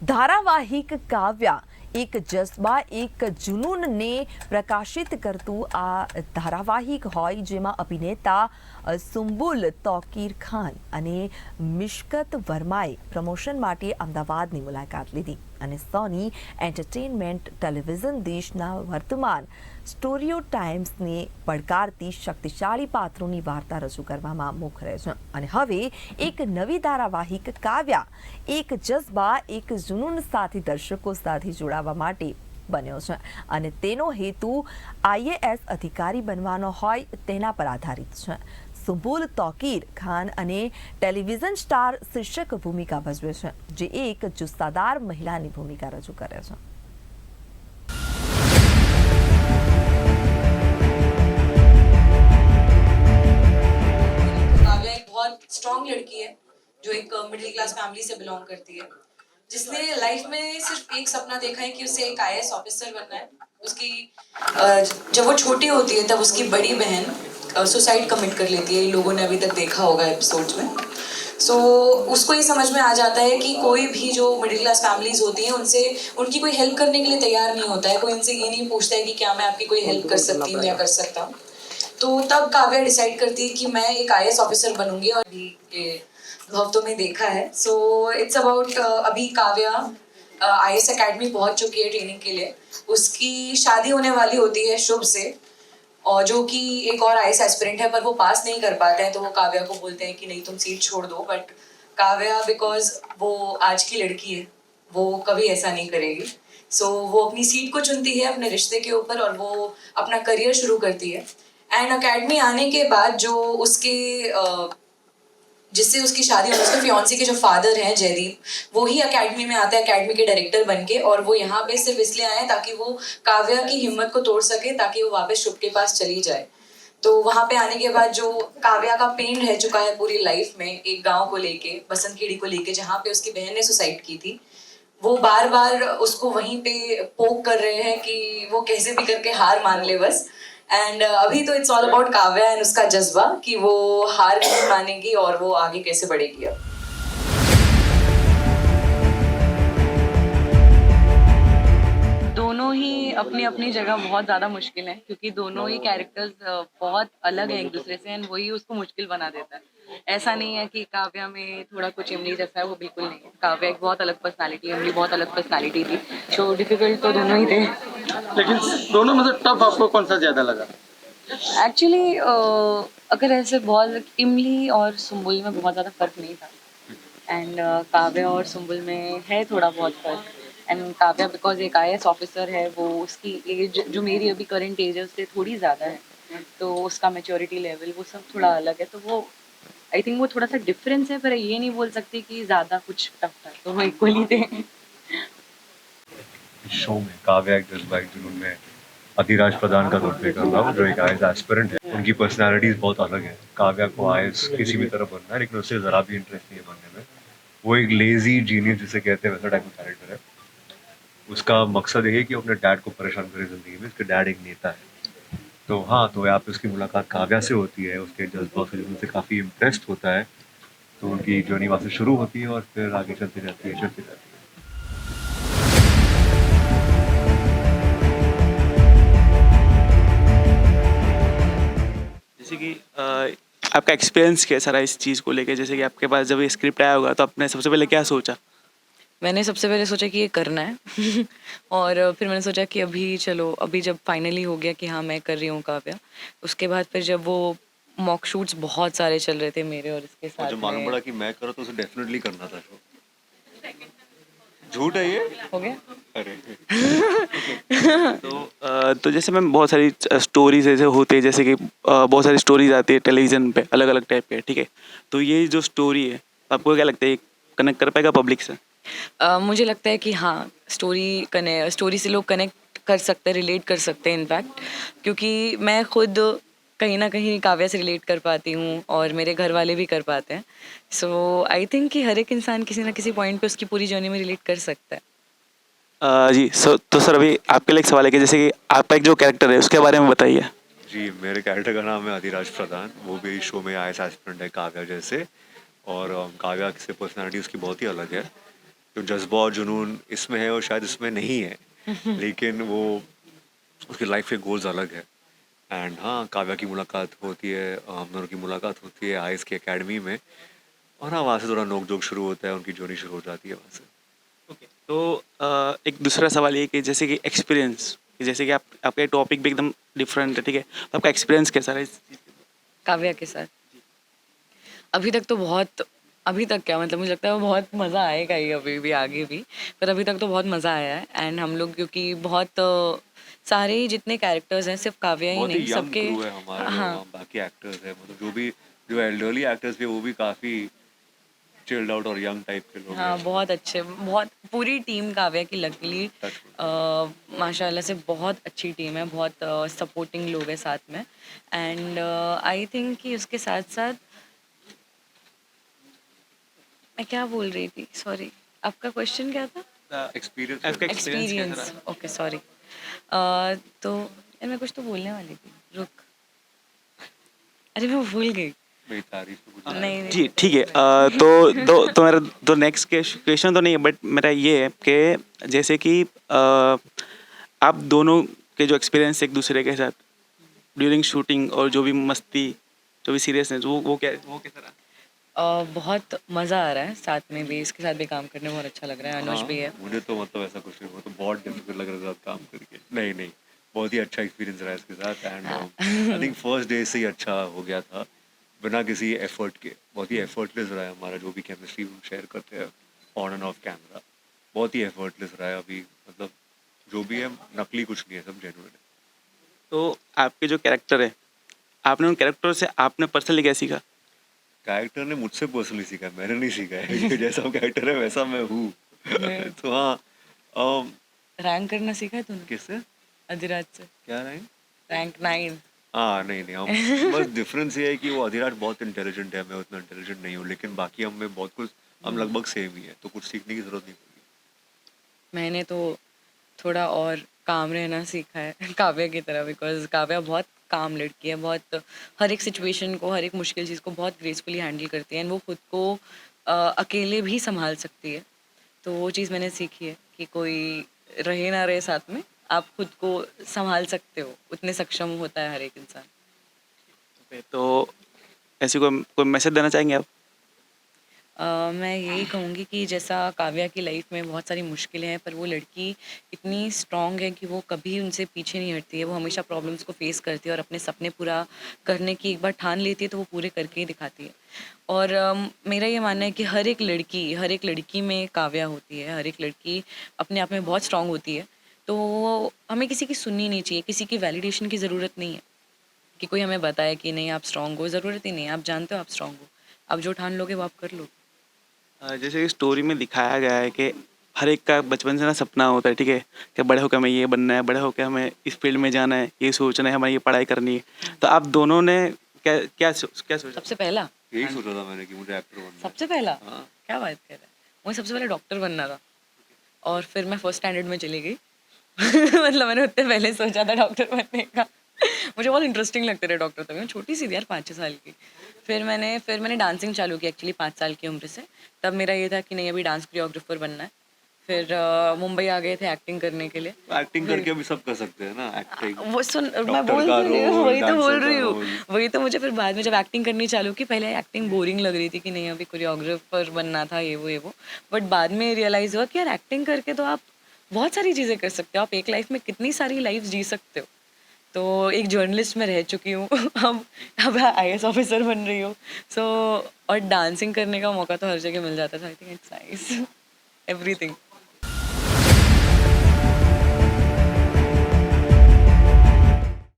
ધારાવાહિક કાવ્યા એક જજ્બા એક જુનૂનને પ્રકાશિત કરતું આ ધારાવાહિક હોય જેમાં અભિનેતા સુંબુલ તૌકીર ખાન અને મિશકત વર્માએ પ્રમોશન માટે અમદાવાદની મુલાકાત લીધી અને સોની એન્ટરટેનમેન્ટ ટેલિવિઝન દેશના વર્તમાન સ્ટોરિયોટાઇપ્સને પડકારતી શક્તિશાળી પાત્રોની વાર્તા રજૂ કરવામાં મોખરે છે અને હવે એક નવી ધારાવાહિક કાવ્યા એક જજ્બા એક જુનૂન સાથે દર્શકો સાથે જોડાવા માટે બન્યો છે અને તેનો હેતુ આઈએએસ અધિકારી બનવાનો હોય તેના પર આધારિત છે. સુંબુલ તૌકીર ખાન અને ટેલિવિઝન સ્ટાર શીર્ષક ભૂમિકા ભજવે છે જે એક જુસ્સાદાર મહિલાની ભૂમિકા રજૂ કરે છે. बहुत स्ट्रॉन्ग लड़की है जो एक मिडिल क्लास फैमिली से बिलोंग करती है, जिसने लाइफ में सिर्फ एक सपना देखा है कि उसे एक आईएएस ऑफिसर बनना है. उसकी जब वो छोटी होती है तब उसकी बड़ी बहन सुसाइड कमिट कर लेती है. लोगों ने अभी तक देखा होगा एपिसोड्स में. सो उसको ये समझ में आ जाता है कि कोई भी जो मिडिल क्लास फैमिलीज होती हैं उनसे उनकी कोई हेल्प करने के लिए तैयार नहीं होता है. कोई उनसे ये नहीं पूछता है कि क्या मैं आपकी कोई हेल्प कर सकती हूँ या कर सकता हूँ. तो तब काव्या डिसाइड करती है कि मैं एक आईएएस ऑफिसर बनूंगी और ये हफ्तों में देखा है. सो इट्स अबाउट अभी काव्या आईएएस एकेडमी पहुंच चुकी है ट्रेनिंग के लिए. उसकी शादी होने वाली होती है शुभ से, और जो कि एक और आईएएस एस्पिरेंट है पर वो पास नहीं कर पाते हैं. तो वो काव्या को बोलते हैं कि नहीं तुम सीट छोड़ दो, बट काव्या बिकॉज वो आज की लड़की है वो कभी ऐसा नहीं करेगी. सो वो अपनी सीट को चुनती है अपने रिश्ते के ऊपर और वो अपना करियर शुरू करती है. एंड अकेडमी आने के बाद जो उसके जिससे उसकी शादी हुई, उसके फियांसे के जो फादर हैं जयदीप, वो ही अकेडमी में आते हैं अकेडमी के डायरेक्टर बन के. और वो यहाँ पे सिर्फ इसलिए आए ताकि वो काव्या की हिम्मत को तोड़ सके ताकि वो वापस शुभ के पास चली जाए. तो वहाँ पे आने के बाद जो काव्या का पेन रह चुका है पूरी लाइफ में एक गाँव को लेके, बसंतखेड़ी को लेके, जहाँ पे उसकी बहन ने सुसाइड की थी, वो बार बार उसको वहीं पे पोक कर रहे हैं कि वो कैसे भी करके हार मान ले बस. एंड अभी तो it's all about Kavya and उसका जज्बा कि वो हार नहीं मानेगी और वो आगे कैसे बढ़ेगी. अब दोनों ही अपनी अपनी जगह बहुत ज़्यादा मुश्किल है क्योंकि दोनों ही कैरेक्टर्स बहुत अलग हैं एक दूसरे से एंड वही उसको मुश्किल बना देता है. ऐसा नहीं है कि काव्या में थोड़ा कुछ इमली जैसा है, वो बिल्कुल नहीं है. काव्या एक बहुत अलग पर्सनालिटी है, इमली बहुत अलग पर्सनालिटी थी. तो डिफिकल्ट तो दोनों ही थे. लेकिन दोनों में से टफ आपको कौन सा ज़्यादा लगा? एक्चुअली अगर ऐसे बहुत इमली और सुंबुल में बहुत ज़्यादा फ़र्क नहीं था एंड काव्या और सुंबुल में है थोड़ा बहुत फ़र्क. एंड काव्या बिकॉज एक आईएएस ऑफिसर है, वो उसकी एज जो मेरी अभी करंट एज है उससे थोड़ी ज़्यादा है, तो उसका मैच्योरिटी लेवल वो सब थोड़ा अलग है. तो वो आई थिंक वो थोड़ा सा डिफरेंस है, पर ये नहीं बोल सकती कि ज़्यादा कुछ टफ था. तो वो इक्वली थे. शो में काव्या एक जज्बा एक जुनून में अधिराज प्रधान का रोल प्ले कर रहा हूँ जो एक आईएएस एस्पिरेंट है. उनकी पर्सनालिटीज बहुत अलग है. काव्या को आईएएस किसी भी तरह बनना है लेकिन उससे ज़रा भी इंटरेस्ट नहीं है बनने में. वो एक लेजी जीनियस जिसे कहते हैं वैसा टाइप का कैरेक्टर है. उसका मकसद ये है कि अपने डैड को परेशान करे ज़िंदगी में. उसके डैड एक नेता है. तो हाँ, तो यहाँ पे उसकी मुलाकात काव्या से होती है. उसके जज्बा से उनसे काफ़ी इम्प्रेस्ड होता है. तो उनकी जर्नी वहाँ से शुरू होती है और फिर आगे चलती रहती है. जैसे कि आपका एक्सपीरियंस कैसा रहा इस चीज़ को लेके? जैसे कि आपके पास जब ये स्क्रिप्ट आया होगा तो आपने सबसे पहले क्या सोचा? मैंने सबसे पहले सोचा कि ये करना है और फिर मैंने सोचा कि अभी जब फाइनली हो गया कि हाँ मैं कर रही हूँ काव्या, उसके बाद फिर जब वो मॉक शूट्स बहुत सारे चल रहे थे मेरे और इसके साथ जो मालूम पड़ा कि मैं करूँ तो उसे डेफिनेटली करना था. शो झूठ है ये? हो गया. अरे तो जैसे मैम बहुत सारी स्टोरीज ऐसे होते हैं, जैसे कि बहुत सारी स्टोरीज आती है टेलीविज़न पे अलग अलग टाइप के, ठीक है? तो ये जो स्टोरी है आपको क्या लगता है कनेक्ट कर पाएगा पब्लिक से? मुझे लगता है कि हाँ स्टोरी से लोग कनेक्ट कर सकते हैं, रिलेट कर सकते हैं इनफैक्ट, क्योंकि मैं खुद कहीं ना कहीं काव्या से रिलेट कर पाती हूँ और मेरे घर वाले भी कर पाते हैं. सो आई थिंक कि हर एक इंसान किसी ना किसी पॉइंट पे उसकी पूरी जर्नी में रिलेट कर सकता है. जी तो सर अभी आपके लिए एक सवाल है कि जैसे कि आपका एक जो कैरेक्टर है उसके बारे में बताइए. जी, मेरे कैरेक्टर का नाम है अधिराज प्रधान. वो भी शो में आईएएस एस्पिरेंट है काव्या जैसे. और काव्या से पर्सनालिटी उसकी बहुत ही अलग है. जो जज्बा और जुनून इसमें है और शायद इसमें नहीं है लेकिन वो उसकी लाइफ के गोल्स अलग है। एंड हाँ, काव्या की मुलाकात होती है, हम दोनों की मुलाकात होती है आइस की एकेडमी में, और हाँ वहाँ से थोड़ा नोक जोक शुरू होता है, उनकी जर्नी शुरू हो जाती है वहाँ से। ओके, तो एक दूसरा सवाल ये कि जैसे कि एक्सपीरियंस, जैसे कि आप आपका टॉपिक भी एकदम डिफरेंट है, ठीक है, तो आपका एक्सपीरियंस कैसा रहा इस चीज़ के? काव्या के साथ अभी तक तो बहुत, अभी तक क्या मतलब, मुझे लगता है वो बहुत मज़ा आएगा ही अभी भी, आगे भी, पर अभी तक तो बहुत मज़ा आया है। एंड हम लोग क्योंकि बहुत सारे जितने कैरेक्टर्स हैं, सिर्फ काव्या ही बहुत ही नहीं, यंग सबके, क्रू है हमारा, जो हाँ वहाँ बाकी एक्टर्स है, मतलब जो एल्डरली एक्टर्स भी हैं, वो भी काफ़ी चिल्ड आउट और यंग टाइप के लोग हाँ हैं। बहुत अच्छे, बहुत पूरी टीम काव्या की लकीली माशाल्लाह से बहुत अच्छी टीम है, बहुत सपोर्टिंग लोग हैं साथ में। एंड आई थिंक कि उसके साथ साथ मैं क्या बोल रही थी, सॉरी, आपका क्वेश्चन क्या था? एक्सपीरियंस आपका एक्सपीरियंस कैसा एक्सपीरियंस, रहा? Okay sorry. तो यार मैं कुछ तो बोलने वाली थी, रुक, अरे मैं भूल गई। मेरी तारीफ तो कुछ नहीं नहीं जी ठीक है, तो मेरा तो नेक्स्ट क्वेश्चन तो नहीं है, बट मेरा ये है कि जैसे कि आप दोनों के जो एक्सपीरियंस एक दूसरे के साथ ड्यूरिंग शूटिंग और जो भी मस्ती, जो भी सीरियसनेस, वो कैसा रहा? बहुत मज़ा आ रहा है, साथ में भी इसके साथ भी काम करने में बहुत अच्छा लग रहा है, अनुज भी है। मुझे तो मतलब ऐसा कुछ नहीं हुआ, तो बहुत डिफिकल्ट लग रहा था काम करके। नहीं नहीं, बहुत ही अच्छा एक्सपीरियंस रहा इसके साथ। And I think first day से ही अच्छा हो गया था, बिना किसी एफर्ट के। बहुत ही एफर्टलेस रहा है हमारा जो भी केमिस्ट्री हम शेयर करते हैं ऑन एंड ऑफ कैमरा, बहुत ही एफर्टलेस रहा है अभी। मतलब जो भी है नकली कुछ नहीं है, सब जेन्युइन है। तो आपके जो कैरेक्टर है, आपने उन कैरेक्टर से आपने पर्सनली क्या सीखा? कैरेक्टर ने मुझसे पर्सनली सीखा है, मैंने नहीं सीखा है क्योंकि जैसा कैरेक्टर है वैसा मैं हूँ। तो हाँ, रैंक करना सीखा है तूने किससे अधिराज से? क्या रहे? रैंक 9। हाँ नहीं नहीं, हम बस डिफरेंस ये है कि वो अधिराज बहुत इंटेलिजेंट है, मैं उतना इंटेलिजेंट नहीं हूँ, लेकिन बाकी हम में बहुत कुछ, हम लगभग सेम ही है, तो कुछ सीखने की जरूरत नहीं पड़ेगी। मैंने तो थोड़ा और काम रहना सीखा है काव्या की तरह, बिकॉज काव्या बहुत काम लड़की है, बहुत हर एक सिचुएशन को, हर एक मुश्किल चीज़ को बहुत ग्रेसफुली हैंडल करती है, एंड वो खुद को अकेले भी संभाल सकती है। तो वो चीज़ मैंने सीखी है कि कोई रहे ना रहे साथ में, आप खुद को संभाल सकते हो, उतने सक्षम होता है हर एक इंसान। तो ऐसी कोई मैसेज देना चाहेंगे आप? मैं यही कहूँगी कि जैसा काव्या की लाइफ में बहुत सारी मुश्किलें हैं, पर वो लड़की इतनी स्ट्रॉन्ग है कि वो कभी उनसे पीछे नहीं हटती है, वो हमेशा प्रॉब्लम्स को फेस करती है और अपने सपने पूरा करने की एक बार ठान लेती है तो वो पूरे करके ही दिखाती है। और मेरा ये मानना है कि हर एक लड़की में काव्या होती है, हर एक लड़की अपने आप में बहुत स्ट्रॉन्ग होती है। तो हमें किसी की सुननी नहीं चाहिए, किसी की वैलिडेशन की ज़रूरत नहीं है कि कोई हमें बताए कि नहीं आप स्ट्रॉन्ग हो, ज़रूरत ही नहीं है, आप जानते हो आप स्ट्रॉन्ग हो, आप जो ठान लोगे वो आप कर लो। जैसे कि स्टोरी में दिखाया गया है कि हर एक का बचपन से ना सपना होता है, ठीक है, कि बड़े होकर हमें ये बनना है, बड़े होकर हमें इस फील्ड में जाना है, ये सोचना है, हमें ये पढ़ाई करनी है। तो आप दोनों ने क्या सोचा? सबसे पहला यही सोचा था मैंने कि मुझे एक्टर बनना है। सबसे पहला हाँ। क्या बात कर रहा है, मुझे सबसे पहले डॉक्टर बनना था, और फिर मैं फर्स्ट स्टैंडर्ड में चली गई मतलब मैंने उतने पहले सोचा था डॉक्टर बनने का मुझे बहुत इंटरेस्टिंग लगते थे डॉक्टर, तभी मैं छोटी सी थी यार, 5-6 साल की। फिर मैंने डांसिंग चालू की एक्चुअली 5 साल की उम्र से। तब मेरा ये था कि नहीं अभी डांस कोरियोग्राफर बनना है। फिर मुंबई आ गए थे एक्टिंग करने के लिए। एक्टिंग करके भी सब कर सकते हैं ना, एक्टिंग। वो सुन, मैं डॉक्टर बोल का तो रही हूँ, रोल, वही तो बोल डांसर रही का हूँ, रोल। वही तो मुझे फिर बाद में जब एक्टिंग करनी चालू की, पहले एक्टिंग बोरिंग लग रही थी कि नहीं अभी कोरियोग्राफर बनना था, ये वो। बट बाद में रियलाइज़ हुआ कि यार एक्टिंग करके तो आप बहुत सारी चीज़ें कर सकते हो, आप एक लाइफ में कितनी सारी लाइफ जी सकते हो। तो एक जर्नलिस्ट में रह चुकी हूँ अब IAS ऑफिसर बन रही हूँ। सो और डांसिंग करने का मौका तो हर जगह मिल जाता था। I think it's nice everything.